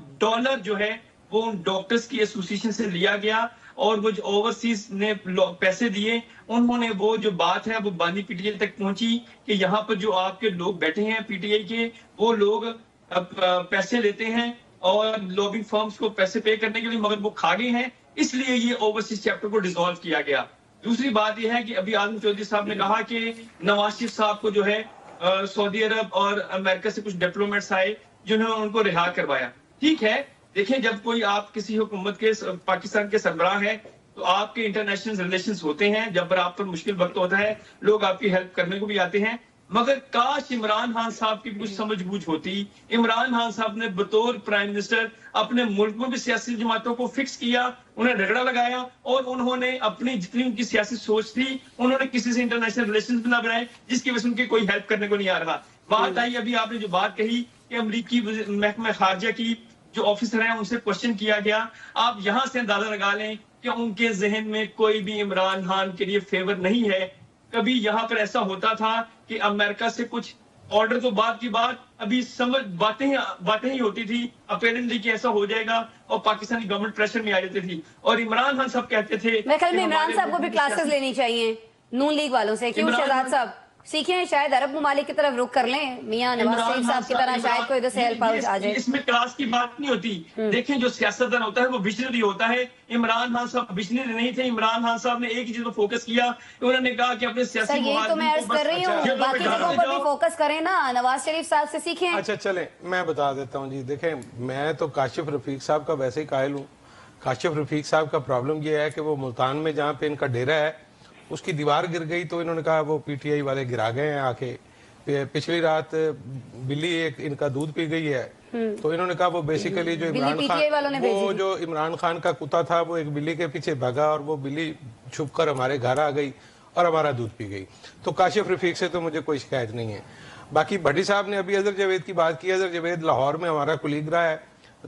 जो है वो उन डॉक्टर्स की एसोसिएशन से लिया गया, और वो जो ओवरसीज ने पैसे दिए, उन्होंने वो जो बात है वो बानी पीटीआई तक पहुंची कि यहाँ पर जो आपके लोग बैठे हैं पीटीआई के, वो लोग पैसे लेते हैं और लॉबिंग फर्म्स को पैसे पे करने के लिए, मगर वो खा गए हैं, इसलिए ये ओवरसीज चैप्टर को डिसॉल्व किया गया। दूसरी बात यह है कि अभी आजम चौधरी साहब ने कहा कि नवाज शरीफ साहब को जो है सऊदी अरब और अमेरिका से कुछ डिप्लोमेट्स आए जिन्होंने उनको रिहा करवाया। ठीक है, देखिए, जब कोई आप किसी हुकूमत के, पाकिस्तान के सरबराह है, तो आपके इंटरनेशनल रिलेशंस होते हैं, जब पर आप पर मुश्किल वक्त होता है लोग आपकी हेल्प करने को भी आते हैं, मगर काश इमरान खान साहब की कुछ समझ बूझ होती। इमरान खान साहब ने बतौर प्राइम मिनिस्टर अपने मुल्क में भी सियासी जमातों को फिक्स किया, उन्हें रगड़ा लगाया, और उन्होंने अपनी जितनी उनकी सियासी सोच थी, उन्होंने किसी से इंटरनेशनल रिलेशंस भी ना बनाए, जिसकी वजह से उनकी कोई हेल्प करने को नहीं आ रहा। बात आई अभी आपने जो बात कही कि अमरीकी महकमा खारजा की जो ऑफिसर हैं उनसे क्वेश्चन किया गया, आप यहां से अंदाजा लगा लें कि उनके जहन में कोई भी इमरान खान के लिए फेवर नहीं है। कभी यहाँ पर ऐसा होता था कि अमेरिका से कुछ ऑर्डर, तो बात की बात, अभी समझ बातें ही होती थी, अपेरेंटली कि ऐसा हो जाएगा, और पाकिस्तानी गवर्नमेंट प्रेशर में आ जाती थी, और इमरान खान साहब कहते थे। मेरे ख्याल में इमरान साहब को भी क्लासेस लेनी चाहिए नून लीग वालों से। क्यों शहजाद साहब, सीखें, शायद अरब ममालिक की तरफ रुख कर लें, मियां नवाज शरीफ साहब की तरह शायद कोई इधर से हेल्प आ जाए। इसमें क्लास की बात नहीं होती। देखें, जो सियासतदान होता है वो विजनरी होता है। इमरान खान साहब विजनरी नहीं थे। इमरान खान साहब ने एक ही चीज पर फोकस किया, उन्होंने कहा कि अपने सियासी यही तो मैं अर्ज कर रही हूँ, बाकी जगहों पर भी फोकस करें ना, नवाज शरीफ साहब से सीखें। अच्छा चलें, मैं बता देता हूँ जी। देखें, मैं तो काशिफ रफीक साहब का वैसे ही कायल हूँ। काशिफ रफीक साहब का प्रॉब्लम ये है कि वो मुल्तान में जहाँ पे इनका डेरा है उसकी दीवार गिर गई, तो इन्होंने कहा वो पीटीआई वाले गिरा गए हैं आके। पिछली रात बिल्ली एक इनका दूध पी गई है, तो इन्होंने कहा वो बेसिकली जो इमरान खान का कुत्ता था वो एक बिल्ली के पीछे भागा, और वो बिल्ली छुपकर हमारे घर आ गई और हमारा दूध पी गई। तो काशिफ रफीक से तो मुझे कोई शिकायत नहीं है। باقی بھٹی صاحب نے ابھی اظہر جاوید کی بات کی. اظہر جاوید لاہور میں ہمارا کولیگ رہا ہے,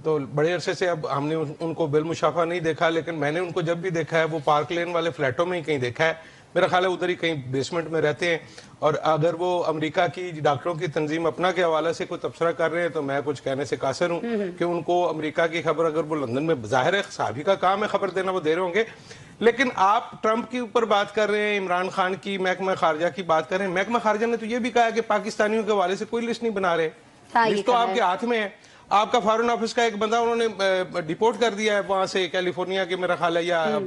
تو بڑے عرصے سے اب ہم نے ان کو بالمشافہ نہیں دیکھا, لیکن میں نے ان کو جب بھی دیکھا ہے وہ پارک لین والے فلیٹوں میں ہی کہیں دیکھا ہے. میرا خیال ہے ادھر ہی کہیں بیسمنٹ میں رہتے ہیں. اور اگر وہ امریکہ کی ڈاکٹروں کی تنظیم اپنا کے حوالے سے کوئی تبصرہ کر رہے ہیں تو میں کچھ کہنے سے قاصر ہوں کہ ان کو امریکہ کی خبر, اگر وہ لندن میں, ظاہر ہے صحافی کا کام ہے خبر دینا, وہ دے رہے ہوں گے. لیکن آپ ٹرمپ کے اوپر بات کر رہے ہیں, عمران خان کی محکمہ خارجہ کی بات کر رہے ہیں. محکمہ خارجہ نے تو یہ بھی کہا کہ پاکستانیوں کے حوالے سے کوئی لسٹ نہیں بنا رہے, لسٹ تو آپ کے ہاتھ میں ہے. آپ کا فارن آفس کا ایک بندہ انہوں نے ڈیپورٹ کر دیا ہے وہاں سے, کیلیفورنیا کے میرا خیال ہے یا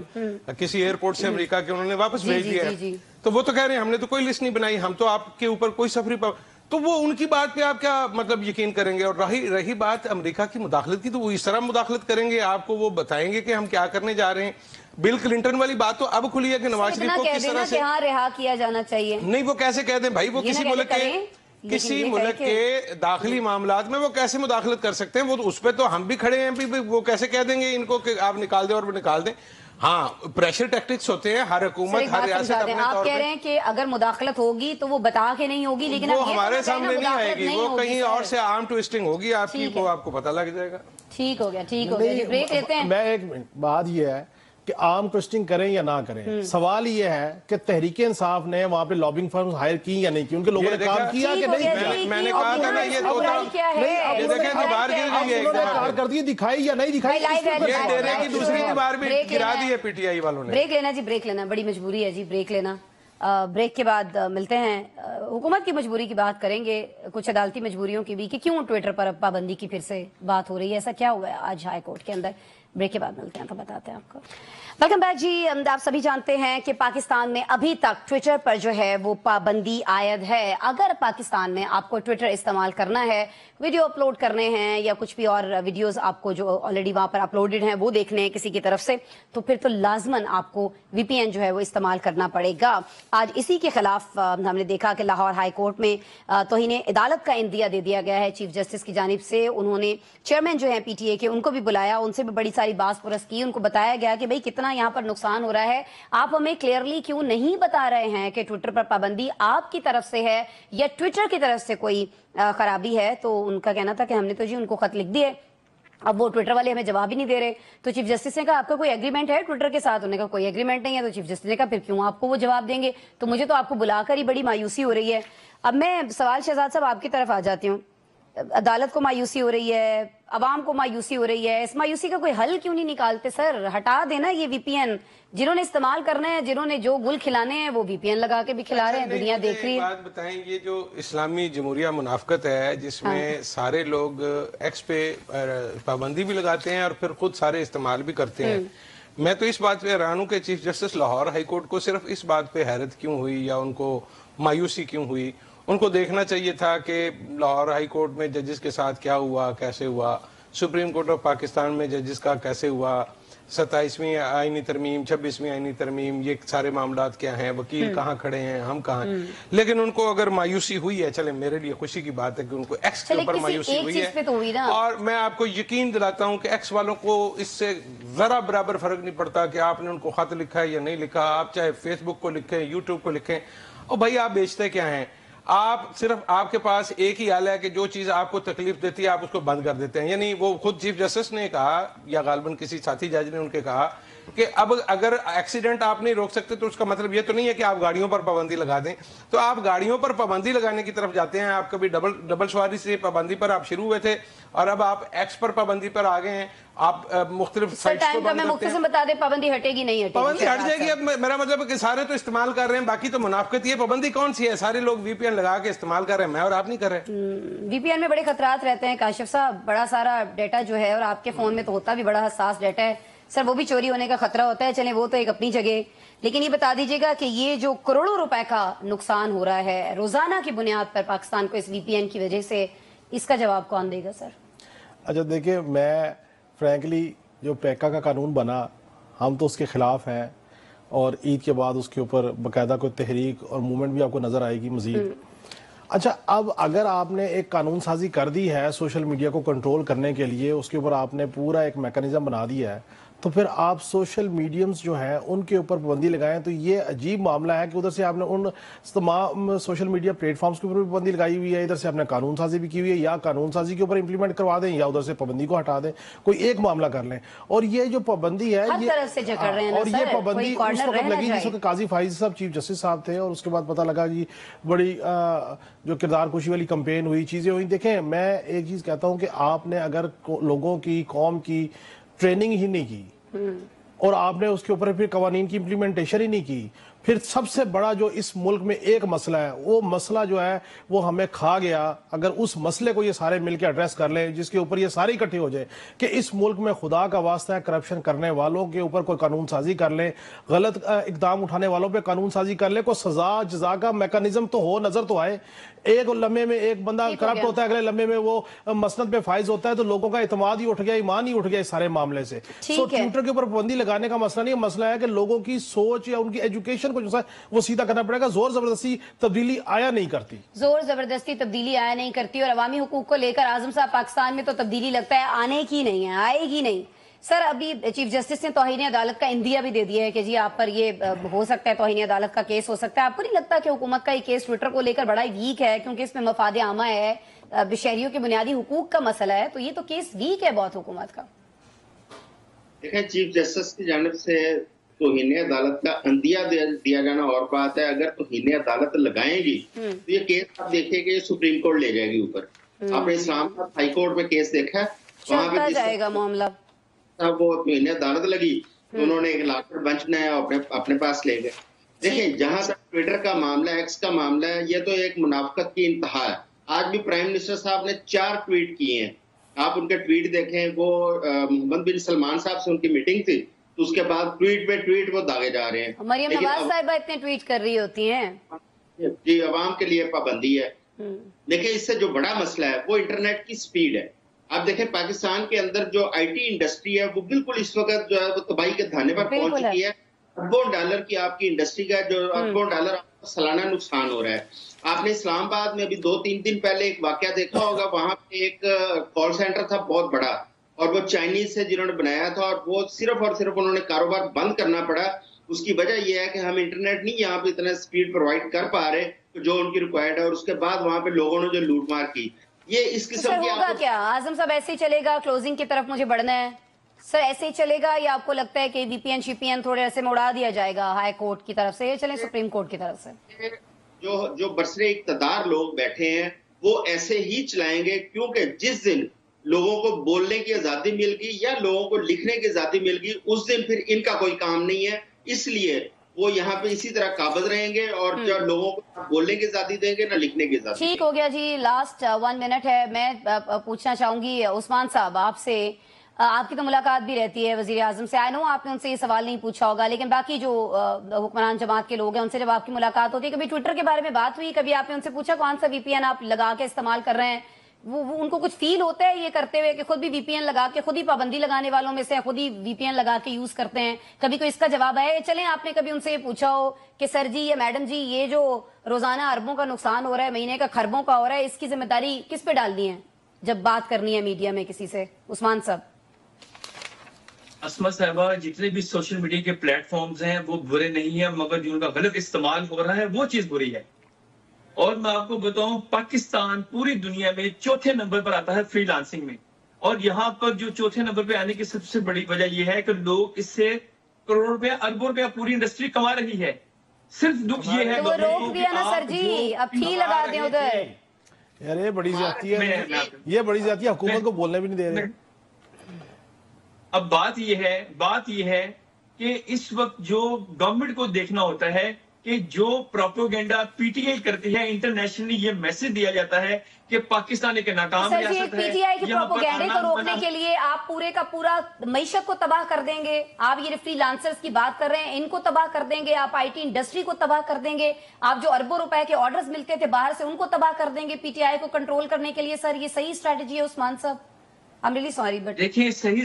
کسی ایئرپورٹ سے امریکہ کے, انہوں نے واپس بھیج دیا ہے. تو وہ تو کہہ رہے ہیں ہم نے تو کوئی لسٹ نہیں بنائی, ہم تو آپ کے اوپر کوئی سفری تو وہ ان کی بات پہ آپ کیا مطلب یقین کریں گے. اور رہی بات امریکہ کی مداخلت کی, تو وہ اس طرح مداخلت کریں گے, آپ کو وہ بتائیں گے کہ ہم کیا کرنے جا رہے ہیں. بل کلنٹن والی بات تو اب کھلی ہے کہ نواز شریف کو کس طرح سے رہا کیا جانا چاہیے. نہیں, وہ کیسے کہہ دیں بھائی, وہ کسی ملک کے داخلی معاملات میں وہ کیسے مداخلت کر سکتے ہیں. وہ اس پہ تو ہم بھی کھڑے ہیں, وہ کیسے کہہ دیں گے ان کو کہ آپ نکال دیں اور وہ نکال دیں. ہاں, پریشر ٹیکٹکس ہوتے ہیں, ہر حکومت ہر ریاست اپنے طور پہ. آپ کہہ رہے ہیں کہ اگر مداخلت ہوگی تو وہ بتا کے نہیں ہوگی, لیکن وہ ہمارے سامنے نہیں آئے گی, وہ کہیں اور سے آرم ٹوئسٹنگ ہوگی آپ کی, وہ آپ کو پتہ لگ جائے گا. ٹھیک ہو گیا, ٹھیک ہو گیا. بریک لیتے ہیں. میں ایک بات یہ ہے کہ عام ٹوئسٹنگ کریں یا نہ کریں, سوال یہ ہے کہ تحریک انصاف نے وہاں پہ لابنگ فرمز ہائر کی یا نہیں کی, ان کے لوگوں نے کام کیا کہ نہیں کیا. میں نے کہا تھا نا یہ کارکردگی دکھائی یا نہیں دکھائی, کی دوسری دیوار بھی گرا دی ہے پی ٹی آئی والوں نے. بریک لینا جی, بریک لینا, بڑی مجبوری ہے جی بریک لینا. بریک کے بعد ملتے ہیں. حکومت کی مجبوری کی بات کریں گے, کچھ عدالتی مجبوریوں کی بھی, کہ کیوں ٹویٹر پر اب پابندی کی پھر سے بات ہو رہی ہے, ایسا کیا ہوا ہے آج ہائی کورٹ کے اندر. بریک کے بعد ملتے ہیں تو بتاتے ہیں آپ کو. ویلکم بیک جی. آپ سبھی جانتے ہیں کہ پاکستان میں ابھی تک ٹویٹر پر جو ہے وہ پابندی عائد ہے. اگر پاکستان میں آپ کو ٹویٹر استعمال کرنا ہے, ویڈیو اپلوڈ کرنے ہیں یا کچھ بھی اور ویڈیوز آپ کو جو آلریڈی وہاں پر اپلوڈڈ ہیں وہ دیکھنے ہیں کسی کی طرف سے, تو پھر تو لازماً آپ کو وی پی این جو ہے وہ استعمال کرنا پڑے گا. آج اسی کے خلاف ہم نے دیکھا کہ لاہور ہائی کورٹ میں توہین عدالت کا اندیہ دے دیا گیا ہے چیف جسٹس کی جانب سے. انہوں نے چیئرمین جو ہیں پی ٹی اے کے, ان کو بھی بلایا, ان سے بھی بڑی ساری باس پرس کی. ان کو بتایا گیا کہ بھئی کتنا یہاں پر نقصان ہو رہا ہے, آپ ہمیں کلیئرلی کیوں نہیں بتا رہے ہیں کہ ٹویٹر پر پابندی آپ کی طرف سے ہے یا ٹویٹر کی طرف سے کوئی خرابی ہے. تو ان کا کہنا تھا کہ ہم نے تو جی ان کو خط لکھ دیے, اب وہ ٹویٹر والے ہمیں جواب ہی نہیں دے رہے. تو چیف جسٹس نے کہا آپ کا کوئی ایگریمنٹ ہے ٹویٹر کے ساتھ؟ انہوں نے کہا کوئی ایگریمنٹ نہیں ہے. تو چیف جسٹس نے کہا پھر کیوں آپ کو وہ جواب دیں گے, تو مجھے تو آپ کو بلا کر ہی بڑی مایوسی ہو رہی ہے. اب میں سوال شہزاد صاحب آپ کی طرف آ جاتی ہوں. عدالت کو مایوسی ہو رہی ہے, عوام کو مایوسی ہو رہی ہے, اس مایوسی کا کوئی حل کیوں نہیں نکالتے سر؟ ہٹا دینا یہ وی پی این, جنہوں نے استعمال کرنا ہے, جنہوں نے جو گل کھلانے ہیں وہ وی پی این لگا کے بھی کھلا رہے ہیں, دنیا دیکھ رہی ہے. بات بتائیں, یہ جو اسلامی جمہوریہ منافقت ہے جس میں سارے لوگ ایکس پہ پابندی بھی لگاتے ہیں اور پھر خود سارے استعمال بھی کرتے ہیں, میں تو اس بات پہ حیران ہوں کہ chief justice Lahore high court کو صرف اس بات پہ حیرت کیوں ہوئی یا ان کو مایوسی کیوں ہوئی. ان کو دیکھنا چاہیے تھا کہ لاہور ہائی کورٹ میں ججز کے ساتھ کیا ہوا, کیسے ہوا, سپریم کورٹ آف پاکستان میں ججز کا کیسے ہوا, 27ویں آئینی ترمیم, 26ویں آئینی ترمیم, یہ سارے معاملات کیا ہیں, وکیل کہاں کھڑے ہیں, ہم کہاں ہیں. لیکن ان کو اگر مایوسی ہوئی ہے, چلے میرے لیے خوشی کی بات ہے کہ ان کو ایکس کے اوپر مایوسی ہوئی ہے, اور میں آپ کو یقین دلاتا ہوں کہ ایکس والوں کو اس سے ذرا برابر فرق نہیں پڑتا کہ آپ نے ان کو خط لکھا ہے یا نہیں لکھا. آپ چاہے فیس بک کو لکھیں, یوٹیوب کو لکھیں, اور بھائی آپ بیچتے کیا ہیں؟ آپ صرف آپ کے پاس ایک ہی حل ہے کہ جو چیز آپ کو تکلیف دیتی ہے آپ اس کو بند کر دیتے ہیں. یعنی وہ خود چیف جسٹس نے کہا یا غالباً کسی ساتھی جج نے ان کے کہا کہ اب اگر ایکسیڈنٹ آپ نہیں روک سکتے تو اس کا مطلب یہ تو نہیں ہے کہ آپ گاڑیوں پر پابندی لگا دیں. تو آپ گاڑیوں پر پابندی لگانے کی طرف جاتے ہیں. آپ کبھی ڈبل سواری سے پابندی پر آپ شروع ہوئے تھے اور اب آپ ایکس پر پابندی پر آ گئے ہیں. آپ مختلف سائٹس کو بند کرتے ہیں. بتا دیں پابندی ہٹے گی نہیں ہٹے گی, پابندی ہٹ جائے گی. اب میرا مطلب ہے کہ سارے تو استعمال کر رہے ہیں, باقی تو منافقت. یہ پابندی کون سی ہے؟ سارے لوگ وی پی این لگا کے استعمال کر رہے ہیں, میں اور آپ نہیں کر رہے. وی پی این میں بڑے خطرات رہتے ہیں کاشف صاحب, بڑا سارا ڈیٹا جو ہے, اور آپ کے فون میں تو ہوتا بھی بڑا حساس ڈیٹا ہے سر, وہ بھی چوری ہونے کا خطرہ ہوتا ہے. چلیں وہ تو ایک اپنی جگہ, لیکن یہ بتا دیجیے گا کہ یہ جو کروڑوں روپے کا نقصان ہو رہا ہے روزانہ کی بنیاد پر پاکستان کو اس وی پی این کی وجہ سے, اس کا جواب کون دے گا سر؟ اچھا دیکھیں, میں فرینکلی جو پیکا کا قانون بنا ہم تو اس کے خلاف ہیں, اور عید کے بعد اس کے اوپر باقاعدہ کوئی تحریک اور موومنٹ بھی آپ کو نظر آئے گی مزید. اچھا, اب اگر آپ نے ایک قانون سازی کر دی ہے سوشل میڈیا کو کنٹرول کرنے کے لیے, اس کے اوپر آپ نے پورا ایک میکانزم بنا دیا ہے, تو پھر آپ سوشل میڈیمز جو ہیں ان کے اوپر پابندی لگائیں تو یہ عجیب معاملہ ہے کہ ادھر سے آپ نے ان تمام سوشل میڈیا پلیٹ فارمز کے اوپر بھی پابندی لگائی ہوئی ہے, ادھر سے آپ نے قانون سازی بھی کی ہوئی ہے, یا قانون سازی کے اوپر امپلیمنٹ کروا دیں یا ادھر سے پابندی کو ہٹا دیں, کوئی ایک معاملہ کر لیں. اور یہ جو پابندی ہے ہر طرف سے جکڑ رہے ہیں نا اور یہ سر, پابندی کوئی اس کارنر وقت رہنا لگی جس چاہیے. وقت قاضی فائز صاحب چیف جسٹس صاحب تھے, اور اس کے بعد پتہ لگا کہ بڑی جو کردار کشی والی کمپین ہوئی, چیزیں ہوئی. دیکھیں میں ایک چیز کہتا ہوں کہ آپ نے اگر لوگوں کی قوم کی ٹریننگ ہی نہیں کی اور آپ نے اس کے اوپر پھر قوانین کی امپلیمنٹیشن ہی نہیں کی, پھر سب سے بڑا جو اس ملک میں ایک مسئلہ ہے وہ مسئلہ جو ہے وہ ہمیں کھا گیا. اگر اس مسئلے کو یہ سارے مل کے ایڈریس کر لیں جس کے اوپر یہ سارے اکٹھے ہو جائے کہ اس ملک میں خدا کا واسطہ ہے کرپشن کرنے والوں کے اوپر کوئی قانون سازی کر لیں, غلط اقدام اٹھانے والوں پہ قانون سازی کر لیں, کوئی سزا جزا کا میکانزم تو ہو, نظر تو آئے. ایک لمحے میں ایک بندہ کرپٹ ہوتا ہے, اگلے لمحے میں وہ مسند پہ فائز ہوتا ہے, تو لوگوں کا اعتماد ہی اٹھ گیا, ایمان ہی اٹھ گیا اس سارے معاملے سے. سو ٹویٹر کے اوپر پابندی لگانے کا مسئلہ نہیں, مسئلہ ہے کہ لوگوں کی سوچ یا ان کی ایجوکیشن کو جو ہے وہ سیدھا کرنا پڑے گا. زور زبردستی تبدیلی آیا نہیں کرتی, زور زبردستی تبدیلی آیا نہیں کرتی. اور عوامی حقوق کو لے کر اعظم صاحب پاکستان میں تو تبدیلی لگتا ہے آنے کی نہیں ہے, آئے گی نہیں. سر ابھی چیف جسٹس نے توہین عدالت کا عندیہ بھی دے دیا ہے کہ جی آپ پر یہ ہو سکتا ہے, توہین عدالت کا کیس ہو سکتا ہے. آپ کو نہیں لگتا کہ حکومت کا یہ کیس ٹویٹر کو لے کر بڑا ویک ہے, کیونکہ اس میں مفاد عامہ ہے, شہریوں کے بنیادی حقوق کا مسئلہ ہے, تو یہ تو کیس ویک ہے بہت حکومت کا. دیکھیں چیف جسٹس کی جانب سے توہین عدالت کا عندیہ دیا جانا اور بات ہے, اگر توہین عدالت لگائیں گی تو یہ کیس آپ دیکھیں کہ سپریم کورٹ لے جائے گی اوپر. آپ نے اسلام آباد ہائی کورٹ میں کیس دیکھا ہے, وہاں چلتا جائے گا معاملہ. وہ توہین عدالت لگی تو انہوں نے ایک لاکھ بنچ بنایا اپنے پاس لے گئے. دیکھیں جہاں تک ٹویٹر کا معاملہ ہے, ایکس کا معاملہ ہے, یہ تو ایک منافقت کی انتہا ہے. آج بھی پرائم منسٹر صاحب نے 4 ٹویٹ کیے ہیں, آپ ان کے ٹویٹ دیکھیں. وہ محمد بن سلمان صاحب سے ان کی میٹنگ تھی, تو اس کے بعد ٹویٹ پہ ٹویٹ وہ داغے جا رہے ہیں. مریم نواز صاحبہ اتنے ٹویٹ کر رہی ہوتی ہیں جی, عوام کے لیے پابندی ہے. دیکھیں اس سے جو بڑا مسئلہ ہے وہ انٹرنیٹ کی سپیڈ ہے. آپ دیکھیں پاکستان کے اندر جو آئی ٹی انڈسٹری ہے وہ بالکل اس وقت جو ہے وہ تباہی کے دھانے پر پہنچ چکی ہے. اربوں ڈالر کی آپ کی انڈسٹری کا جو اربوں ڈالر سالانہ نقصان ہو رہا ہے. آپ نے اسلام آباد میں ابھی 2-3 دن پہلے ایک واقعہ دیکھا ہوگا, وہاں پہ ایک کال سینٹر تھا بہت بڑا, اور وہ چائنیز سے جنہوں نے بنایا تھا, اور وہ صرف اور صرف انہوں نے کاروبار بند کرنا پڑا. اس کی وجہ یہ ہے کہ ہم انٹرنیٹ نہیں یہاں پہ اتنا سپیڈ پرووائڈ کر پا رہے جو ان کی ریکوائرڈ ہے, اور اس کے بعد وہاں پہ لوگوں نے جو لوٹ مار کی. یہ اس قسم کی ہوگا کیا اعظم صاحب, ایسے ہی چلے گا؟ کلوزنگ کی طرف مجھے بڑھنا ہے سر. ایسے ہی چلے گا یا آپ کو لگتا ہے کہ وی پی این شی پی این تھوڑے عرصے میں اڑا دیا جائے گا ہائی کورٹ کی طرف سے, یہ چلیں سپریم کورٹ کی طرف سے؟ جو برسر اقتدار لوگ بیٹھے ہیں وہ ایسے ہی چلائیں گے, کیونکہ جس دن لوگوں کو بولنے کی آزادی مل گئی یا لوگوں کو لکھنے کی آزادی مل گئی, اس دن پھر ان کا کوئی کام نہیں ہے. اس لیے وہ یہاں پہ اسی طرح قابض رہیں گے, اور جو لوگوں کو نہ بولنے کی آزادی دیں گے نہ لکھنے کی آزادی. ٹھیک ہو گیا جی, لاسٹ 1 منٹ ہے. میں پوچھنا چاہوں گی عثمان صاحب آپ سے, آپ کی تو ملاقات بھی رہتی ہے وزیر اعظم سے, آئی نو آپ نے ان سے یہ سوال نہیں پوچھا ہوگا, لیکن باقی جو حکمران جماعت کے لوگ ہیں ان سے جب آپ کی ملاقات ہوتی ہے, کبھی ٹویٹر کے بارے میں بات ہوئی, کبھی آپ نے ان سے پوچھا کون سا وی پی این آپ لگا کے استعمال کر رہے ہیں, وہ ان کو کچھ فیل ہوتا ہے یہ کرتے ہوئے کہ خود بھی وی پی این لگا کے, خود ہی پابندی لگانے والوں میں سے خود ہی وی پی این لگا کے یوز کرتے ہیں, کبھی کوئی اس کا جواب ہے؟ چلیں آپ نے کبھی ان سے یہ پوچھا ہو کہ سر جی یا میڈم جی یہ جو روزانہ اربوں کا نقصان ہو رہا ہے, مہینے کا خربوں کا ہو رہا ہے, اس کی ذمہ داری کس پہ ڈالنی ہے جب بات کرنی ہے میڈیا میں کسی سے؟ عثمان صاحب. اسما صاحبہ, جتنے بھی سوشل میڈیا کے پلیٹ فارمز ہیں وہ برے نہیں ہیں, مگر جو ان کا غلط استعمال ہو رہا ہے وہ چیز بری ہے. اور میں آپ کو بتاؤں, پاکستان پوری دنیا میں 4تھے نمبر پر آتا ہے فری لانسنگ میں, اور یہاں پر جو 4تھے نمبر پہ آنے کی سب سے بڑی وجہ یہ ہے کہ لوگ اس سے کروڑ روپے اربوں روپے پوری انڈسٹری کما رہی ہے. صرف دکھ یہ ہے تو روک دیا نا سر جی, اب تھی لگا دیں ادھر. یار یہ بڑی زیادتی ہے, یہ بڑی زیادتی ہے, حکومت کو بولنے بھی نہیں دے رہے. اب بات یہ ہے کہ اس وقت جو گورنمنٹ کو دیکھنا ہوتا ہے کہ جو پروپیگنڈا پی ٹی آئی کرتی ہے, انٹرنیشنلی یہ میسج دیا جاتا ہے کہ پاکستان ایک ناکام ریاست ہے. پی ٹی آئی کے پروپیگنڈے کو روکنے کے لیے آپ پورے کا پورا معیشت کو تباہ کر دیں گے. آپ یہ فری لانسرز کی بات کر رہے ہیں, ان کو تباہ کر دیں گے, آپ آئی ٹی انڈسٹری کو تباہ کر دیں گے, آپ جو اربوں روپے کے آرڈرز ملتے تھے باہر سے ان کو تباہ کر دیں گے پی ٹی آئی کو کنٹرول کرنے کے لیے. سر یہ صحیح اسٹریٹجی ہے عثمان صاحب؟ I'm really sorry but دیکھیں صحیح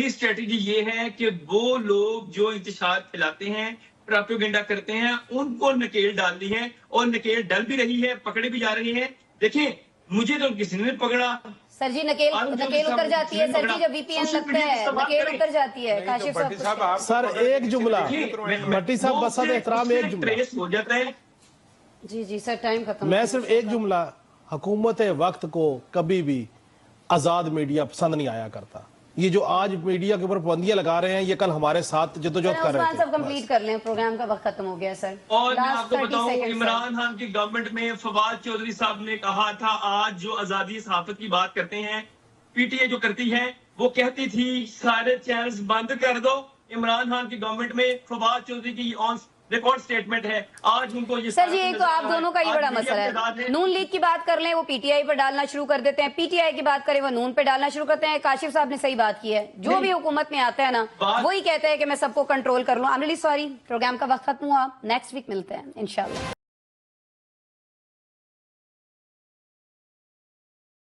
اسٹریٹجی یہ ہے کہ وہ لوگ جو انتشار پھیلاتے ہیں, پروپیگنڈا کرتے ہیں, ان کو نکیل ڈالنی ہے, اور نکیل ڈل بھی رہی ہے, پکڑے بھی جا رہی ہیں. دیکھیں مجھے تو کسی نے پکڑا, सर जी नकेल उतर जाती है सर जी, जब VPN लगता है नकेल उतर जाती है। काशिफ साहब सर एक जुमला, भट्टी साहब बसत एहतराम एक जुमला हो जाता है। जी सर टाइम खत्म। मैं सिर्फ एक जुमला, हुकूमत वक्त को कभी भी आजाद मीडिया पसंद नहीं आया करता। ये जो आज मीडिया के ऊपर पाबंदियां लगा रहे हैं, ये कल हमारे साथ जद्दोजहद कर रहे थे। सब कंप्लीट कर लें, प्रोग्राम का वक्त खत्म हो गया सर। और मैं आपको बताऊं, इमरान खान की गवर्नमेंट में फवाद चौधरी साहब ने कहा था, आज जो आजादी सहाफत की बात करते हैं PTI जो करती है, वो कहती थी सारे चैनल्स बंद कर दो। इमरान खान की गवर्नमेंट में फवाद चौधरी की ऑन रिकॉर्ड स्टेटमेंट है। आज उनको ये सर जी एक तो आप दोनों का ये बड़ा मसला है। नून लीग की बात कर लें, वो PTI पर डालना शुरू कर देते हैं, PTI की बात करें वो नून पे डालना शुरू करते हैं। काशिफ साहब ने सही बात की है, जो भी हुकूमत में आता है ना वही कहता है कि मैं सबको कंट्रोल कर लूं। I am really sorry, program का वक्त खत्म हुआ, नेक्स्ट वीक मिलते हैं इंशाल्लाह।